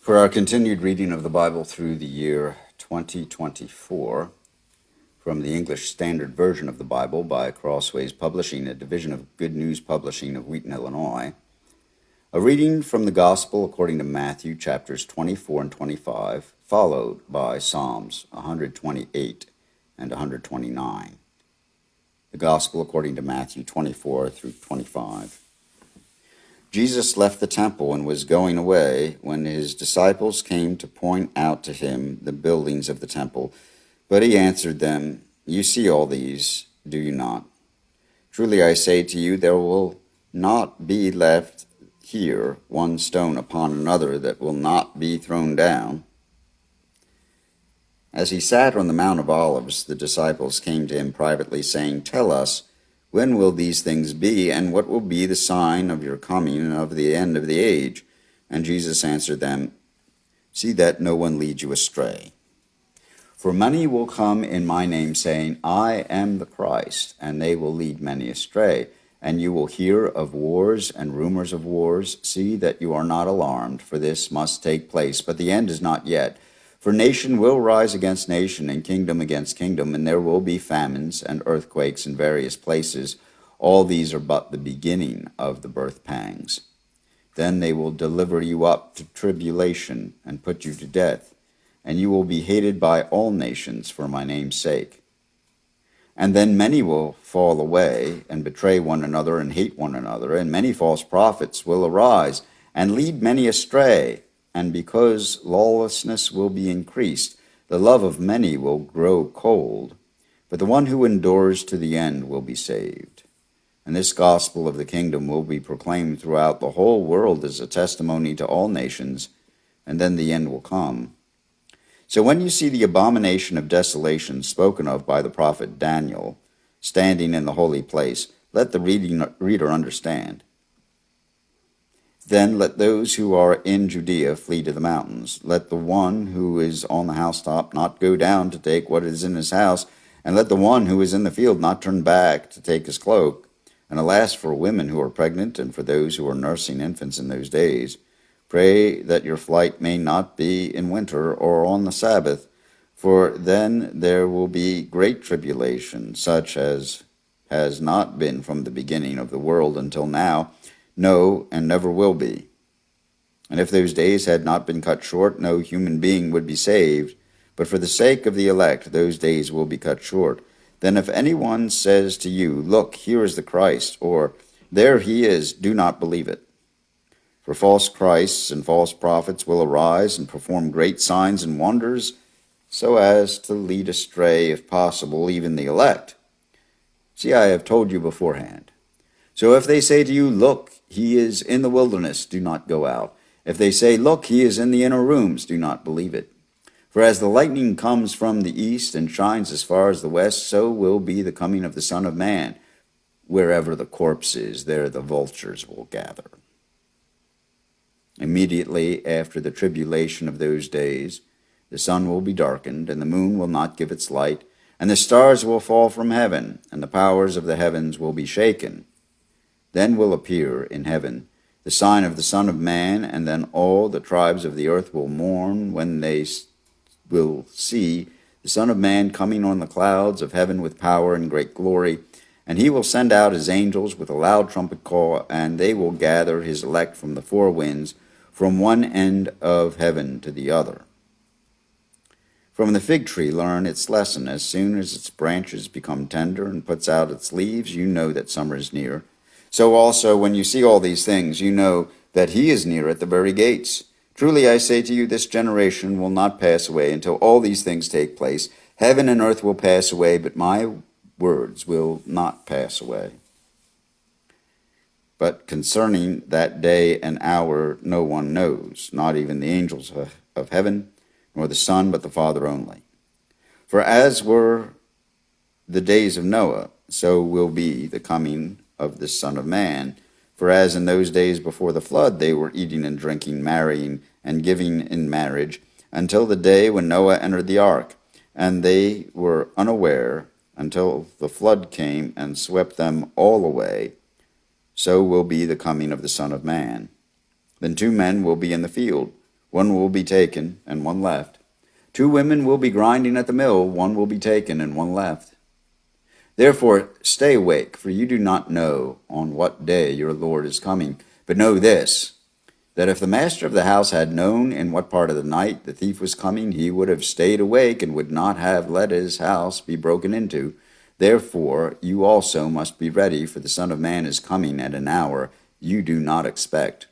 For our continued reading of the Bible through the year 2024, from the English Standard Version of the Bible by Crossways Publishing, a division of Good News Publishing of Wheaton, Illinois, a reading from the Gospel according to Matthew chapters 24 and 25, followed by Psalms 128 and 129. The Gospel according to Matthew 24 through 25. Jesus left the temple and was going away when his disciples came to point out to him the buildings of the temple. But he answered them, "You see all these, do you not? Truly I say to you, there will not be left here one stone upon another that will not be thrown down." As he sat on the Mount of Olives, the disciples came to him privately, saying, "Tell us, when will these things be, and what will be the sign of your coming and of the end of the age?" And Jesus answered them, "See that no one leads you astray. For many will come in my name, saying, 'I am the Christ,' and they will lead many astray. And you will hear of wars and rumors of wars. See that you are not alarmed, for this must take place, but the end is not yet. For nation will rise against nation, and kingdom against kingdom, and there will be famines and earthquakes in various places. All these are but the beginning of the birth pangs. Then they will deliver you up to tribulation and put you to death, and you will be hated by all nations for my name's sake. And then many will fall away and betray one another and hate one another, and many false prophets will arise and lead many astray. And because lawlessness will be increased, the love of many will grow cold. But the one who endures to the end will be saved. And this gospel of the kingdom will be proclaimed throughout the whole world as a testimony to all nations, and then the end will come. So when you see the abomination of desolation spoken of by the prophet Daniel standing in the holy place, let the reader understand. Then let those who are in Judea flee to the mountains. Let the one who is on the housetop not go down to take what is in his house, and let the one who is in the field not turn back to take his cloak. And alas for women who are pregnant, and for those who are nursing infants in those days. Pray that your flight may not be in winter or on the Sabbath, for then there will be great tribulation, such as has not been from the beginning of the world until now, no, and never will be. And if those days had not been cut short, no human being would be saved. But for the sake of the elect, those days will be cut short. Then if anyone says to you, 'Look, here is the Christ,' or 'There he is,' do not believe it. For false Christs and false prophets will arise and perform great signs and wonders, so as to lead astray, if possible, even the elect. See, I have told you beforehand. So if they say to you, 'Look, he is in the wilderness,' do not go out. If they say, 'Look, he is in the inner rooms,' do not believe it. For as the lightning comes from the east and shines as far as the west, so will be the coming of the Son of Man. Wherever the corpse is, there the vultures will gather." Immediately after the tribulation of those days, the sun will be darkened, and the moon will not give its light, and the stars will fall from heaven, and the powers of the heavens will be shaken. Then will appear in heaven the sign of the Son of Man, and then all the tribes of the earth will mourn when they will see the Son of Man coming on the clouds of heaven with power and great glory. And he will send out his angels with a loud trumpet call, and they will gather his elect from the four winds, from one end of heaven to the other. From the fig tree learn its lesson. As soon as its branches become tender and puts out its leaves, you know that summer is near. So also, when you see all these things, you know that he is near at the very gates. Truly I say to you, this generation will not pass away until all these things take place. Heaven and earth will pass away, but my words will not pass away. But concerning that day and hour no one knows, not even the angels of heaven, nor the Son, but the Father only. For as were the days of Noah, so will be the coming of the Son of Man. For as in those days before the flood they were eating and drinking, marrying and giving in marriage, until the day when Noah entered the ark, and they were unaware until the flood came and swept them all away, so will be the coming of the Son of Man. Then two men will be in the field, one will be taken, and one left. 2 women will be grinding at the mill, one will be taken, and one left. Therefore stay awake, for you do not know on what day your Lord is coming. But know this, that if the master of the house had known in what part of the night the thief was coming, he would have stayed awake and would not have let his house be broken into. Therefore you also must be ready, for the Son of Man is coming at an hour you do not expect.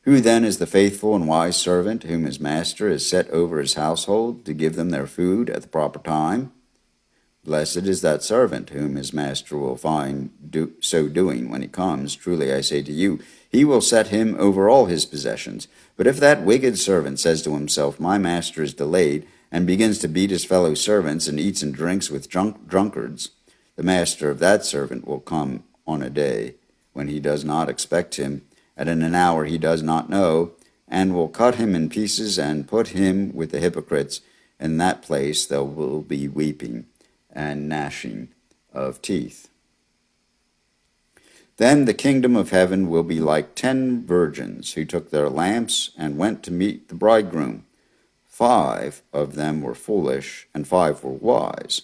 Who then is the faithful and wise servant whom his master has set over his household to give them their food at the proper time? Blessed is that servant whom his master will find so doing when he comes. Truly I say to you, he will set him over all his possessions. But if that wicked servant says to himself, my master is delayed, and begins to beat his fellow servants and eats and drinks with drunkards, the master of that servant will come on a day when he does not expect him, at an hour he does not know, and will cut him in pieces and put him with the hypocrites. In that place there will be weeping and gnashing of teeth. Then the kingdom of heaven will be like 10 virgins who took their lamps and went to meet the bridegroom. 5 of them were foolish, and 5 were wise.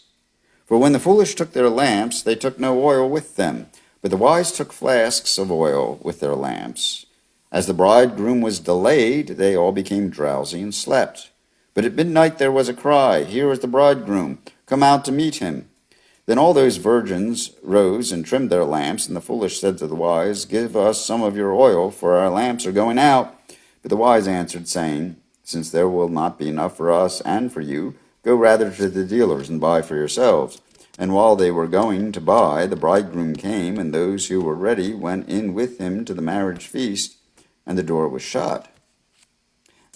For when the foolish took their lamps, they took no oil with them, but the wise took flasks of oil with their lamps. As the bridegroom was delayed, they all became drowsy and slept. But at midnight there was a cry, here is the bridegroom, come out to meet him. Then all those virgins rose and trimmed their lamps, and the foolish said to the wise, give us some of your oil, for our lamps are going out. But the wise answered, saying, since there will not be enough for us and for you, go rather to the dealers and buy for yourselves. And while they were going to buy, the bridegroom came, and those who were ready went in with him to the marriage feast, and the door was shut.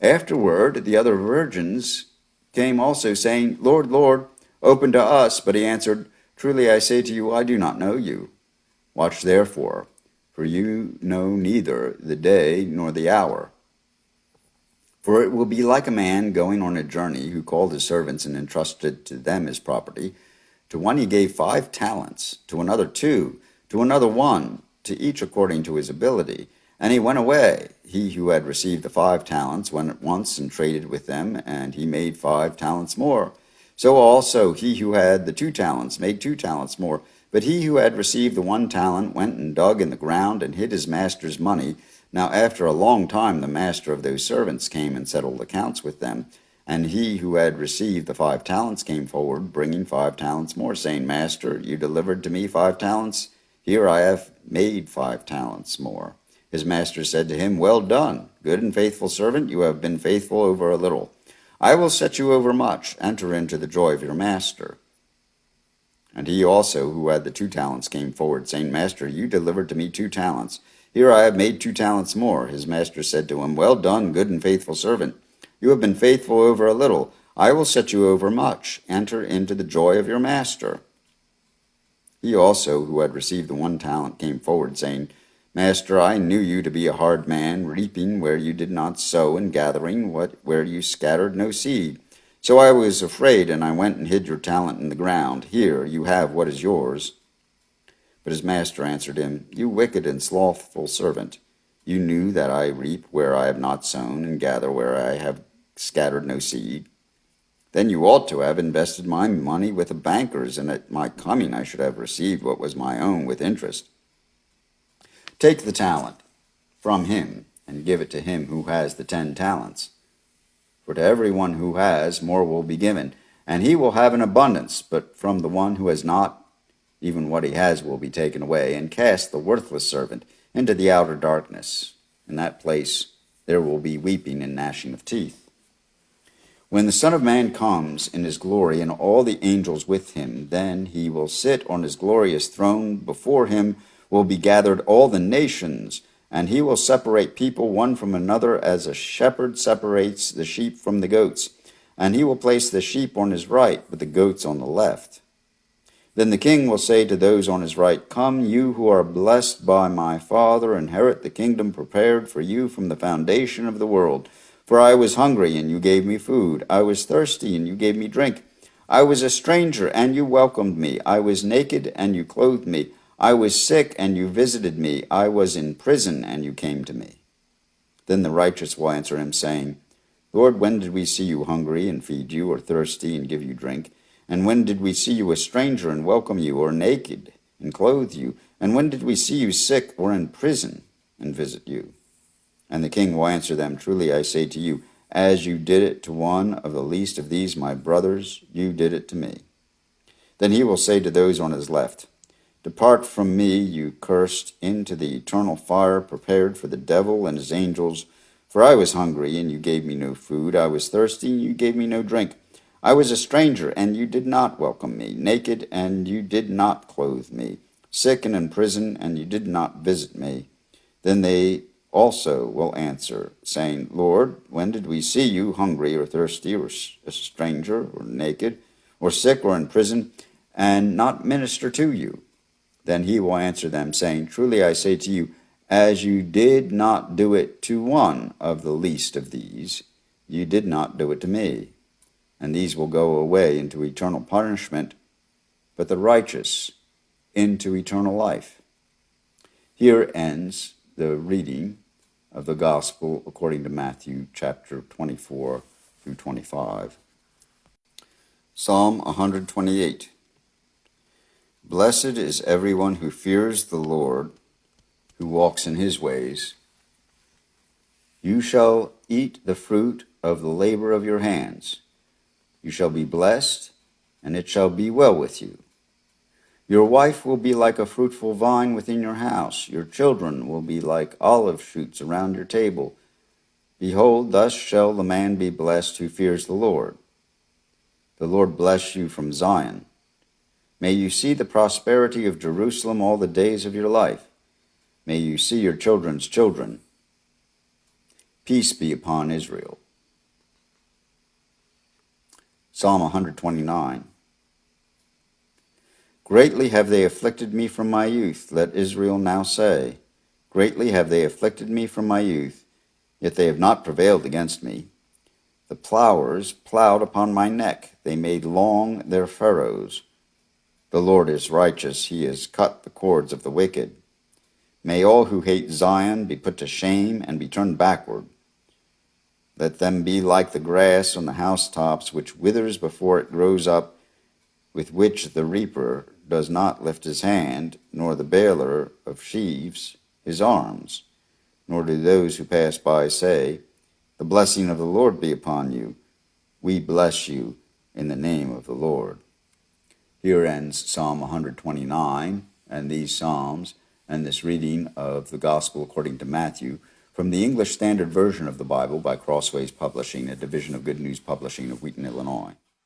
Afterward the other virgins came also, saying, Lord, Lord, open to us. But he answered, truly I say to you, I do not know you. Watch therefore, for you know neither the day nor the hour. For it will be like a man going on a journey, who called his servants and entrusted to them his property. To one he gave 5 talents, to another 2, to another 1, to each according to his ability. And he went away. He who had received the 5 talents went at once and traded with them, and he made 5 talents more. So also he who had the 2 talents made 2 talents more. But he who had received the 1 talent went and dug in the ground and hid his master's money. Now after a long time the master of those servants came and settled accounts with them. And he who had received the 5 talents came forward, bringing 5 talents more, saying, Master, you delivered to me 5 talents. Here I have made 5 talents more. His master said to him, well done, good and faithful servant. You have been faithful over a little. I will set you over much. Enter into the joy of your master. And he also, who had the 2 talents, came forward, saying, Master, you delivered to me 2 talents. Here I have made 2 talents more. His master said to him, well done, good and faithful servant. You have been faithful over a little. I will set you over much. Enter into the joy of your master. He also, who had received the 1 talent, came forward, saying, Master, I knew you to be a hard man, reaping where you did not sow, and gathering where you scattered no seed. So I was afraid, and I went and hid your talent in the ground. Here you have what is yours. But his master answered him, You wicked and slothful servant, you knew that I reap where I have not sown, and gather where I have scattered no seed. Then you ought to have invested my money with the bankers, and at my coming I should have received what was my own with interest. Take the talent from him, and give it to him who has the 10 talents. For to everyone who has, more will be given, and he will have an abundance. But from the one who has not, even what he has will be taken away. And cast the worthless servant into the outer darkness. In that place there will be weeping and gnashing of teeth. When the Son of Man comes in his glory, and all the angels with him, then he will sit on his glorious throne. Before him will be gathered all the nations, and he will separate people one from another, as a shepherd separates the sheep from the goats. And he will place the sheep on his right, but the goats on the left. Then the king will say to those on his right, Come, you who are blessed by my Father, inherit the kingdom prepared for you from the foundation of the world. For I was hungry, and you gave me food. I was thirsty, and you gave me drink. I was a stranger, and you welcomed me. I was naked, and you clothed me. I was sick, and you visited me. I was in prison, and you came to me. Then the righteous will answer him, saying, Lord, when did we see you hungry and feed you, or thirsty and give you drink? And when did we see you a stranger and welcome you, or naked and clothe you? And when did we see you sick or in prison and visit you? And the king will answer them, Truly I say to you, as you did it to one of the least of these my brothers, you did it to me. Then he will say to those on his left, Depart from me, you cursed, into the eternal fire prepared for the devil and his angels. For I was hungry, and you gave me no food. I was thirsty, and you gave me no drink. I was a stranger, and you did not welcome me. Naked, and you did not clothe me. Sick and in prison, and you did not visit me. Then they also will answer, saying, Lord, when did we see you hungry or thirsty or a stranger or naked or sick or in prison, and not minister to you? Then he will answer them, saying, Truly I say to you, as you did not do it to one of the least of these, you did not do it to me. And these will go away into eternal punishment, but the righteous into eternal life. Here ends the reading of the Gospel according to Matthew chapter 24 through 25. Psalm 128. Blessed is everyone who fears the Lord, who walks in his ways. You shall eat the fruit of the labor of your hands. You shall be blessed, and it shall be well with you. Your wife will be like a fruitful vine within your house. Your children will be like olive shoots around your table. Behold, thus shall the man be blessed who fears the Lord. The Lord bless you from Zion. May you see the prosperity of Jerusalem all the days of your life. May you see your children's children. Peace be upon Israel. Psalm 129. Greatly have they afflicted me from my youth, let Israel now say. Greatly have they afflicted me from my youth, yet they have not prevailed against me. The plowers plowed upon my neck, they made long their furrows. The Lord is righteous, he has cut the cords of the wicked. May all who hate Zion be put to shame and be turned backward. Let them be like the grass on the housetops, which withers before it grows up, with which the reaper does not lift his hand, nor the baler of sheaves his arms. Nor do those who pass by say, The blessing of the Lord be upon you. We bless you in the name of the Lord. Here ends Psalm 129, and these psalms, and this reading of the Gospel according to Matthew, from the English Standard Version of the Bible by Crossways Publishing, a division of Good News Publishing of Wheaton, Illinois.